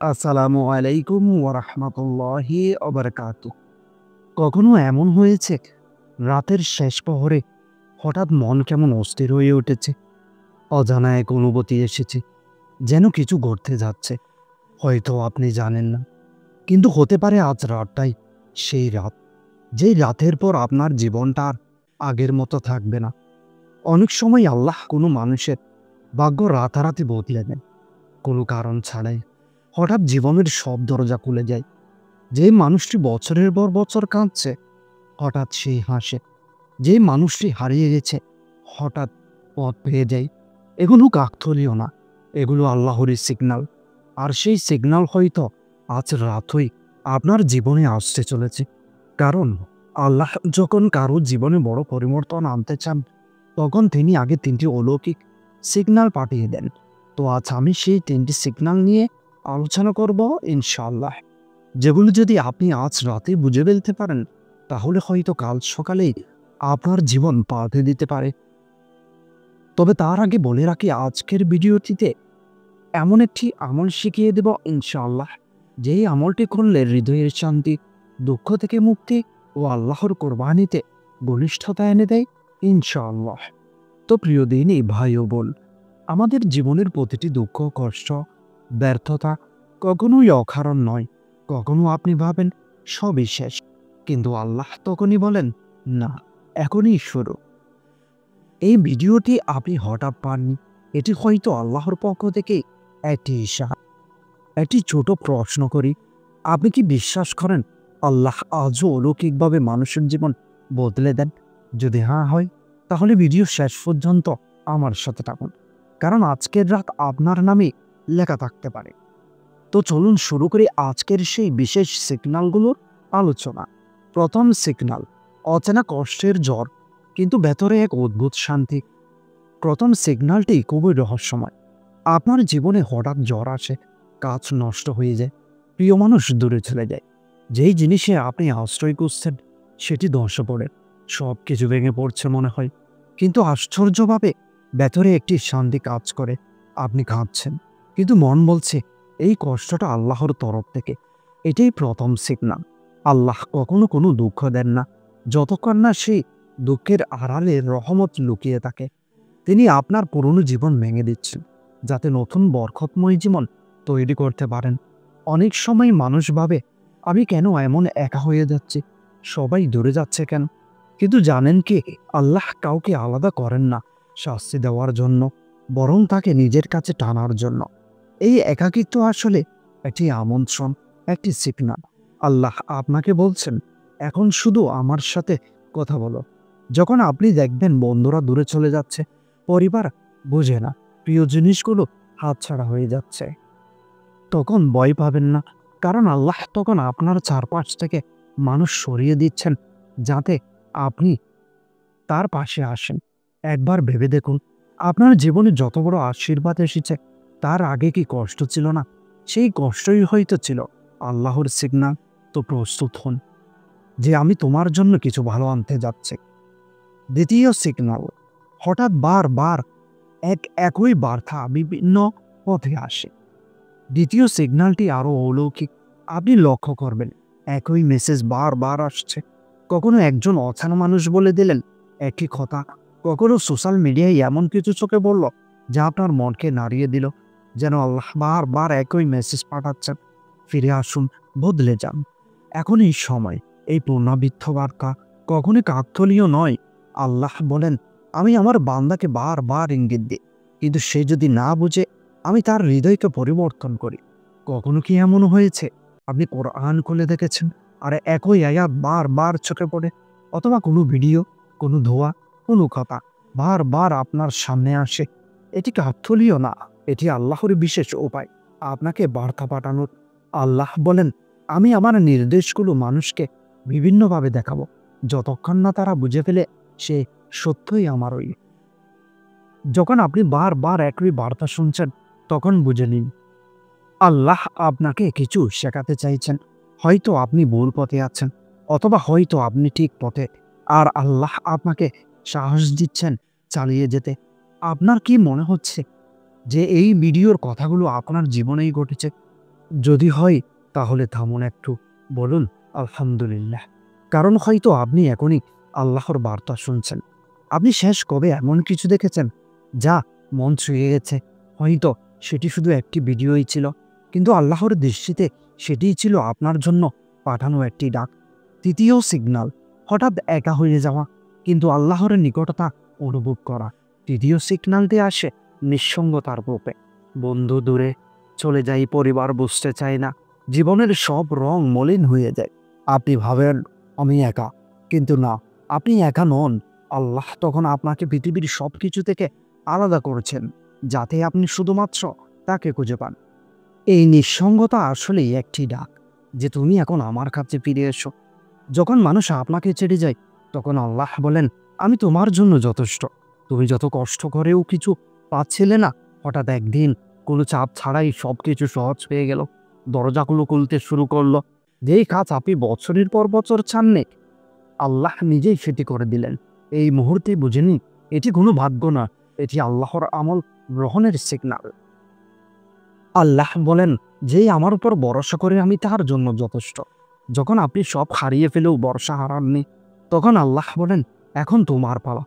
আসসালামু আলাইকুম ওয়া রাহমাতুল্লাহি ওয়া বারাকাতুহু। কখনো এমন হয়েছে রাতের শেষ প্রহরে হঠাৎ মন কেমন অস্থির হয়ে উঠেছে, অজানা এক অনুভূতি এসেছে, যেন কিছু ঘটতে যাচ্ছে। হয়তো আপনি জানেন না, কিন্তু হতে পারে আজ রাতটাই সেই রাত, যেই রাতের পর আপনার জীবনটা আর আগের মতো থাকবে না। অনেক সময় আল্লাহ কোনো মানুষের ভাগ্য রাতারাতি বদলে দেন, কোনো কারণ ছাড়াই। হঠাৎ জীবনের সব দরজা খুলে যায়। যে মানুষটি বছরের পর বছর কাঁদছে, হঠাৎ সেই হাসে। যে মানুষটি হারিয়ে গেছে, হঠাৎ পথ পেয়ে যায়। এগুলো কাকতালীয় না, এগুলো আল্লাহরই সিগন্যাল। আর সেই সিগন্যাল হয়তো আজ রাতই আপনার জীবনে আসতে চলেছে। কারণ আল্লাহ যখন কারো জীবনে বড় পরিবর্তন আনতে চান, তখন তিনি আগে ৩টি অলৌকিক সিগন্যাল পাঠিয়ে দেন। তো আজ আমি সেই ৩টি সিগন্যাল নিয়ে আলোচনা করব ইনশাআল্লাহ। যেগুলো যদি আপনি আজ রাতে বুঝে ফেলতে পারেন, তাহলে হয়তো কাল সকালেই আপনার জীবন পাল্টে দিতে পারে। তবে তার আগে বলে রাখি, আজকের ভিডিওটিতে এমন একটি আমল শিখিয়ে দেব ইনশাআল্লাহ, যেই আমলটি করলে হৃদয়ের শান্তি, দুঃখ থেকে মুক্তি ও আল্লাহর কোরবানিতে ঘনিষ্ঠতা এনে দেয় ইনশাআল্লাহ। তো প্রিয় দিনই ভাই ও বোন, আমাদের জীবনের প্রতিটি দুঃখ, কষ্ট, ব্যর্থতা কখনোই অকারণ নয়। কখনো আপনি ভাবেন সবই শেষ, কিন্তু আল্লাহ তখনই বলেন, না, এখনই শুরু। এই ভিডিওটি আপনি হঠাৎ পাননি, এটি হয়তো আল্লাহর পক্ষ থেকে একটি ইশারা। একটি ছোট প্রশ্ন করি, আপনি কি বিশ্বাস করেন আল্লাহ আজও অলৌকিকভাবে মানুষের জীবন বদলে দেন? যদি হ্যাঁ হয়, তাহলে ভিডিও শেষ পর্যন্ত আমার সাথে থাকুন, কারণ আজকের রাত আপনার নামে লেখা থাকতে পারে। তো চলুন শুরু করি আজকের সেই বিশেষ সিগন্যালগুলোর আলোচনা। প্রথম সিগন্যাল, অচেনা কষ্টের জ্বর, কিন্তু ভেতরে এক অদ্ভুত শান্তি। প্রথম সিগন্যালটি খুবই রহস্যময়। আপনার জীবনে হঠাৎ জ্বর আসে, কাজ নষ্ট হয়ে যায়, প্রিয় মানুষ দূরে চলে যায়, যেই জিনিসে আপনি আশ্রয় খুঁজছেন সেটি ধ্বংস পড়ে, সব কিছু ভেঙে পড়ছে মনে হয়। কিন্তু আশ্চর্যভাবে ভেতরে একটি শান্তি কাজ করে। আপনি কাঁদছেন, কিন্তু মন বলছে এই কষ্টটা আল্লাহর তরফ থেকে। এটাই প্রথম সিগন্যাল। আল্লাহ কখনো কোনো দুঃখ দেন না যতক্ষণ না সেই দুঃখের আড়ালে রহমত লুকিয়ে থাকে। তিনি আপনার পুরনো জীবন ভেঙে দিচ্ছেন, যাতে নতুন বরকতময় জীবন তৈরি করতে পারেন। অনেক সময় মানুষ ভাবে, আমি কেন এমন একা হয়ে যাচ্ছি, সবাই দূরে যাচ্ছে কেন? কিন্তু জানেন কি, আল্লাহ কাউকে আলাদা করেন না শাস্তি দেওয়ার জন্য, বরং তাকে নিজের কাছে টানার জন্য। এই একাকিত্ব আসলে একটি আমন্ত্রণ, একটি সিগন্যাল। আল্লাহ আপনাকে বলছেন, এখন শুধু আমার সাথে কথা বলো। যখন আপনি দেখবেন বন্ধুরা দূরে চলে যাচ্ছে, পরিবার বোঝে না, প্রিয় জিনিসগুলো হাতছাড়া হয়ে যাচ্ছে, তখন ভয় পাবেন না। কারণ আল্লাহ তখন আপনার চারপাশ থেকে মানুষ সরিয়ে দিচ্ছেন, যাতে আপনি তার পাশে আসেন। একবার ভেবে দেখুন, আপনার জীবনে যত বড় আশীর্বাদ এসেছে, তার আগে কি কষ্ট ছিল না? সেই কষ্টই হয়তো ছিল আল্লাহর সিগন্যাল। তো প্রস্তুত হন, যে আমি তোমার জন্য কিছু ভালো আনতে যাচ্ছি। দ্বিতীয় সিগন্যাল, হঠাৎ বারবার একই বার্তা বিভিন্ন পথে আসে। দ্বিতীয় সিগন্যালটি আরও অলৌকিক। আপনি লক্ষ্য করবেন, একই মেসেজ বারবার আসছে। কখনো একজন অচেনা মানুষ বলে দিলেন একই কথা, কখনো সোশ্যাল মিডিয়ায় এমন কিছু চোখে বলল যা আপনার মনকে নাড়িয়ে দিল। যেন আল্লাহ বারবার একই মেসেজ পাঠাচ্ছেন, ফিরে আসুন, বদলে যান, এখনই সময়। এই পুনরাবৃত্ত বার্তা কখনই কাকতালীয় নয়। আল্লাহ বলেন, আমি আমার বান্দাকে বারবার ইঙ্গিত দিই, কিন্তু সে যদি না বুঝে, আমি তার হৃদয়কে পরিবর্তন করি। কখনো কি এমন হয়েছে আপনি কোরআন খুলে দেখেছেন আর একই আয়াত বারবার চোখে পড়ে? অথবা কোনো ভিডিও, কোনো ধোয়া, কোনো কথা বারবার আপনার সামনে আসে? এটি কাকতালীয় না, এটি আল্লাহর বিশেষ উপায় আপনাকে বার্তা পাঠানোর। আল্লাহ বলেন, আমি আমার নির্দেশগুলো মানুষকে বিভিন্নভাবে দেখাবো, যতক্ষণ না তারা বুঝে ফেলে সে সত্যই আমারই। যখন আপনি বারবার একই বার্তা শুনছেন, তখন বুঝে নিন আল্লাহ আপনাকে কিছু শেখাতে চাইছেন। হয়তো আপনি ভুল পথে আছেন, অথবা হয়তো আপনি ঠিক পথে, আর আল্লাহ আপনাকে সাহস দিচ্ছেন চালিয়ে যেতে। আপনার কি মনে হচ্ছে যে এই ভিডিওর কথাগুলো আপনার জীবনেই ঘটেছে? যদি হয় তাহলে থামুন একটু, বলুন আলহামদুলিল্লাহ। কারণ হয়তো আপনি এখনই আল্লাহর বার্তা শুনছেন। আপনি শেষ কবে এমন কিছু দেখেছেন যা মন ছুঁয়ে গেছে? হয়তো সেটি শুধু একটি ভিডিওই ছিল, কিন্তু আল্লাহর দৃষ্টিতে সেটিই ছিল আপনার জন্য পাঠানো একটি ডাক। তৃতীয় সিগন্যাল, হঠাৎ একা হয়ে যাওয়া কিন্তু আল্লাহর নিকটতা অনুভব করা। তৃতীয় সিগন্যালটি আসে নিঃসঙ্গতার রূপে। বন্ধু দূরে চলে যায়, পরিবার বুঝতে চায় না, জীবনের সব রং মলিন হয়ে যায়। আপনি ভাবেন আমি একা, কিন্তু না, আপনি একা নন। আল্লাহ তখন আপনাকে পৃথিবীর সব কিছু থেকে আলাদা করেছেন, যাতে আপনি শুধুমাত্র তাকে খুঁজে পান। এই নিঃসঙ্গতা আসলেই একটি ডাক, যে তুমি এখন আমার কাছে ফিরে এসো। যখন মানুষ আপনাকে ছেড়ে যায়, তখন আল্লাহ বলেন আমি তোমার জন্য যথেষ্ট। তুমি যত কষ্ট করেও কিছু পাচ্ছিলে না, হঠাৎ একদিন কোনো চাপ ছাড়াই সবকিছু সহজ পেয়ে গেল। দরজাগুলো খুলতে শুরু করলো। যেই কাজ আপনি বছরের পর বছর চাননি, আল্লাহ নিজেই সেটি করে দিলেন। এই মুহূর্তে বুঝে নিন, এটি কোনো ভাগ্য না, এটি আল্লাহর আমল গ্রহণের সিগন্যাল। আল্লাহ বলেন, যেই আমার উপর ভরসা করে আমি তার জন্য যথেষ্ট। যখন আপনি সব হারিয়ে ফেলেও ভরসা হারাননি, তখন আল্লাহ বলেন এখন তোমার পালা।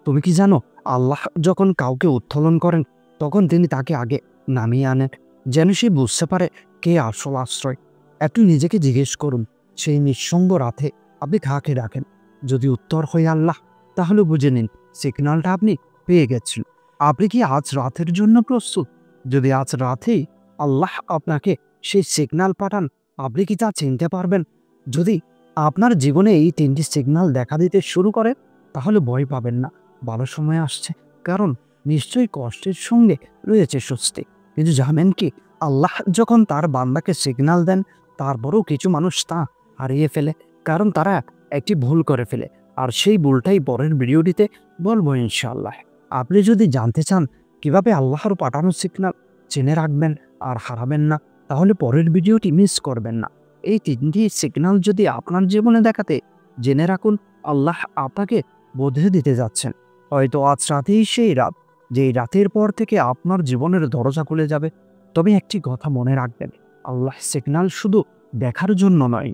তুমি কি জানো, আল্লাহ যখন কাউকে উত্তোলন করেন, তখন তিনি তাকে আগে নামিয়ে আনেন, যেন সে বুঝতে পারে কে আসল আশ্রয়। একটু নিজেকে জিজ্ঞেস করুন, সেই নিঃসঙ্গ রাতে আপনি কাকে ডাকেন? যদি উত্তর হয় আল্লাহ, তাহলে বুঝে নিন সিগন্যালটা আপনি পেয়ে গেছেন। আপনি কি আজ রাতের জন্য প্রস্তুত? যদি আজ রাতেই আল্লাহ আপনাকে সেই সিগন্যাল পাঠান, আপনি কি তা চিনতে পারবেন? যদি আপনার জীবনে এই ৩টি সিগন্যাল দেখা দিতে শুরু করে, তাহলে ভয় পাবেন না, ভালো সময় আসছে। কারণ নিশ্চয়ই কষ্টের সঙ্গে রয়েছে স্বস্তি। কিন্তু জানেন কি, আল্লাহ যখন তার বান্দাকে সিগন্যাল দেন, তারপরেও কিছু মানুষ তা হারিয়ে ফেলে, কারণ তারা একটি ভুল করে ফেলে। আর সেই ভুলটাই পরের ভিডিওটিতে বলবো ইনশাআল্লাহ। আপনি যদি জানতে চান কিভাবে আল্লাহর পাঠানো সিগন্যাল চিনে রাখবেন আর হারাবেন না, তাহলে পরের ভিডিওটি মিস করবেন না। এই ৩টি সিগন্যাল যদি আপনার জীবনে দেখাতে, জেনে রাখুন আল্লাহ আপনাকে বোঝে দিতে যাচ্ছেন। হয়তো আজ রাতেই সেই রাত, যেই রাতের পর থেকে আপনার জীবনের দরজা খুলে যাবে। তবে একটি কথা মনে রাখবেন, আল্লাহ সিগন্যাল শুধু দেখার জন্য নয়,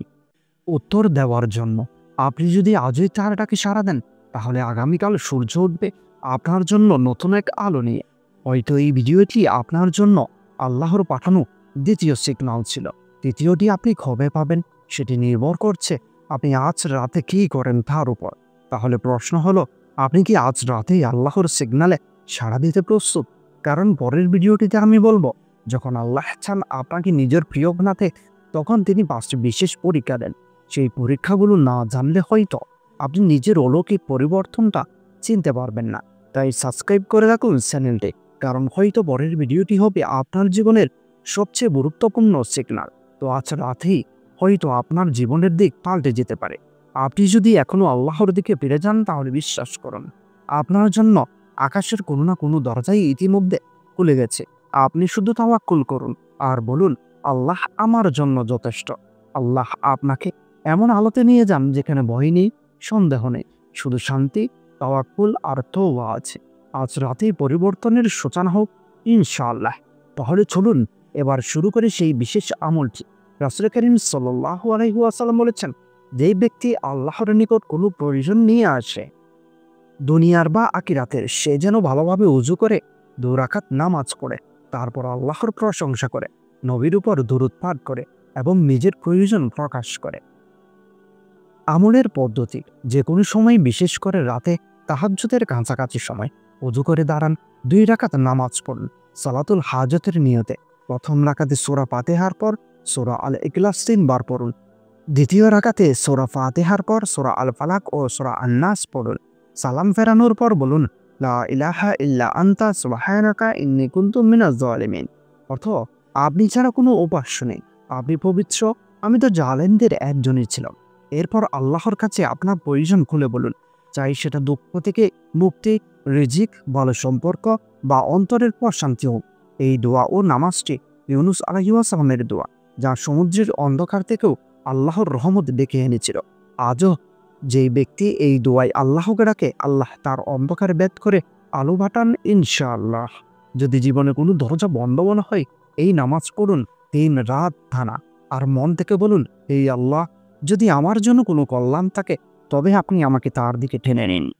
উত্তর দেওয়ার জন্য। আপনি যদি আজই তারটাকে সাড়া দেন, তাহলে আগামীকাল সূর্য উঠবে আপনার জন্য নতুন এক আলো নিয়ে। হয়তো এই ভিডিওটি আপনার জন্য আল্লাহর পাঠানো দ্বিতীয় সিগন্যাল ছিল। তৃতীয়টি আপনি কবে পাবেন, সেটি নির্ভর করছে আপনি আজ রাতে কী করেন তার উপর। তাহলে প্রশ্ন হলো, আপনি কি আজ রাতেই আল্লাহর সিগন্যালে সাড়া দিতে প্রস্তুত? কারণ পরের ভিডিওটিতে আমি বলবো, যখন আল্লাহ চান আপনাকে নিজের প্রিয় বানাতে, তখন তিনি 5টি বিশেষ পরীক্ষা দেন। সেই পরীক্ষাগুলো না জানলে হয়তো আপনি নিজের অলৌকিক পরিবর্তনটা চিনতে পারবেন না। তাই সাবস্ক্রাইব করে রাখুন চ্যানেলটি, কারণ হয়তো পরের ভিডিওটি হবে আপনার জীবনের সবচেয়ে গুরুত্বপূর্ণ সিগন্যাল। তো আজ রাতেই হয়তো আপনার জীবনের দিক পাল্টে যেতে পারে। আপনি যদি এখনো আল্লাহর দিকে ফিরে যান, তাহলে বিশ্বাস করুন আপনার জন্য আকাশের কোনো না কোনো দরজাই ইতিমধ্যে খুলে গেছে। আপনি শুধু তাওয়াক্কুল করুন আর বলুন আল্লাহ আমার জন্য যথেষ্ট। আল্লাহ আপনাকে এমন আলোতে নিয়ে যান যেখানে ভয় নেই, সন্দেহ নেই, শুধু শান্তি, তাওয়াক্কুল আর তওবা আছে। আজ রাতেই পরিবর্তনের সূচনা হোক ইনশাআল্লাহ। তাহলে চলুন এবার শুরু করে সেই বিশেষ আমলটি। রাসূল করিম সাল্লাল্লাহু আলাইহি ওয়াসাল্লাম বলেছেন, যেই ব্যক্তি আল্লাহর নিকট কোনো প্রয়োজন নিয়ে আসে, দুনিয়ার বা আখিরাতের, সে যেন ভালোভাবে ওযু করে 2 রাকাত নামাজ পড়ে, তারপর আল্লাহর প্রশংসা করে, নবীর উপর দুরূদ পাঠ করে এবং নিজের প্রয়োজন প্রকাশ করে। আমলের পদ্ধতি, যে কোনো সময়, বিশেষ করে রাতে তাহাজ্জুদের কাছাকাছি সময় ওযু করে দাঁড়ান, 2 রাকাত নামাজ পড়ুন সালাতুল হাজতের নিয়তে। প্রথম রাকাতে সূরা ফাতিহার পর সূরা আল ইখলাস 3 বার পড়ুন। দ্বিতীয় রাকাতে সূরা ফাতিহার পর সূরা আল ফালাক ও সূরা আন-নাস পড়ুন। সালাম ফেরানোর পর বলুন, লা ইলাহা ইল্লা আনতা সুবহানাকা ইন্নী কুনতু মিনাজ জালিমিন। অর্থ, আপনি ছাড়া কোনো উপাস্য নেই, আপনি পবিত্র, আমি তো জালেমদের একজনই ছিলাম। এরপর আল্লাহর কাছে আপনার প্রয়োজন খুলে বলুন, চাই সেটা দুঃখ থেকে মুক্তি, রিজিক, ভালো সম্পর্ক বা অন্তরের প্রশান্তি হোক। এই দোয়া ও নামাজটি ইউনুস আলাইহিস সালামের দোয়া, যা সমুদ্রের অন্ধকার থেকেও আল্লাহর রহমত ডেকে এনেছিল। আজও যেই ব্যক্তি এই দোয়ায় আল্লাহকে ডাকে, আল্লাহ তার অন্ধকার ভেদ করে আলো পাঠান ইনশাআল্লাহ। যদি জীবনে কোনো দরজা বন্ধ মনে হয়, এই নামাজ পড়ুন, দিন-রাত ধানা আর মন থেকে বলুন, এই আল্লাহ, যদি আমার জন্য কোনো কল্যাণ থাকে তবে আপনি আমাকে তার দিকে টেনে নিন।